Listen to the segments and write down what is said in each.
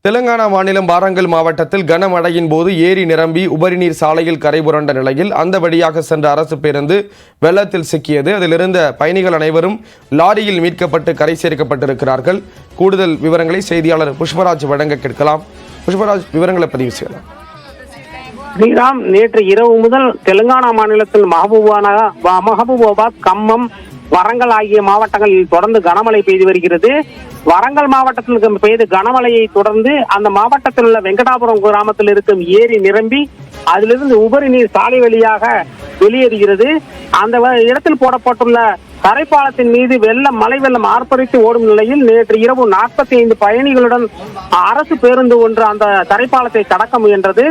தெலுங்கானா மாநிலம் வாரங்கல் மாவட்டத்தில் கனமழையின் போது ஏரி நிரம்பி உபரிநீர் சாலையில் கரை புரண்ட நிலையில் அந்த வழியாக சென்ற அரசு பேருந்து வெள்ளத்தில் சிக்கியது. அதிலிருந்த பயணிகள் அனைவரும் லாரியில் மீட்கப்பட்டு கரை சேர்க்கப்பட்டிருக்கிறார்கள். கூடுதல் விவரங்களை செய்தியாளர் புஷ்பராஜ் வழங்க கேட்கலாம். புஷ்பராஜ், விவரங்களை பதிவு செய்யலாம். ஸ்ரீராம், நேற்று இரவு முதல் தெலுங்கானா மாநிலத்தில் மஹபூபாபாத், கம்மம், வரங்கல் ஆகிய மாவட்டங்களில் தொடர்ந்து கனமழை பெய்து வருகிறது. வரங்கல் மாவட்டத்தில் பெய்த கனமழையை தொடர்ந்து அந்த மாவட்டத்தில் உள்ள வெங்கடாபுரம் கிராமத்தில் இருக்கும் ஏரி நிரம்பி அதிலிருந்து உபரி நீர் சாலை வழியாக வெளியேறுகிறது. அந்த இடத்தில் போடப்பட்டுள்ள தரைப்பாலத்தின் மீது மழை வெள்ளம் ஆர்ப்பரித்து ஓடும் நிலையில் நேற்று இரவு 45 பயணிகளுடன் அரசு பேருந்து ஒன்று அந்த தரைப்பாலத்தை கடக்க முயன்றது.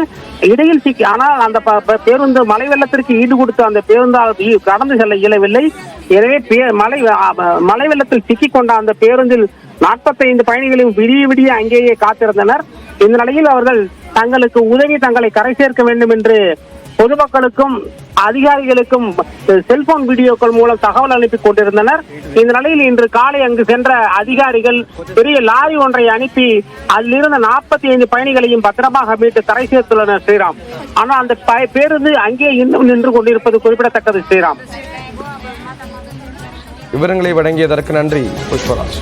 இடையில் ஆனால் அந்த பேருந்து மழை வெள்ளத்திற்கு ஈடு கொடுத்து அந்த பேருந்தால் கடந்து செல்ல இயலவில்லை. எனவே மழை வெள்ளத்தில் சிக்கிக் கொண்ட அந்த பேருந்தில் 45 பயணிகளையும் விடிய அங்கேயே காத்திருந்தனர். இந்த நிலையில் அவர்கள் தங்களை கரை சேர்க்க வேண்டும் என்று பொதுமக்களுக்கும் அதிகாரிகளுக்கும் செல்போன் வீடியோக்கள் மூலம் தகவல் அனுப்பி கொண்டிருந்தனர். இந்த நிலையில் இன்று காலை அங்கு சென்ற அதிகாரிகள் பெரிய லாரி ஒன்றை அனுப்பி அதிலிருந்த 45 பயணிகளையும் பத்திரமாக மீட்டு கரை சேர்த்துள்ளனர் ஸ்ரீராம். ஆனால் அந்த பேருந்து அங்கே இன்னும் நின்று கொண்டிருப்பது குறிப்பிடத்தக்கது ஸ்ரீராம். விவரங்களை வழங்கியதற்கு நன்றி புஷ்பராஜ்.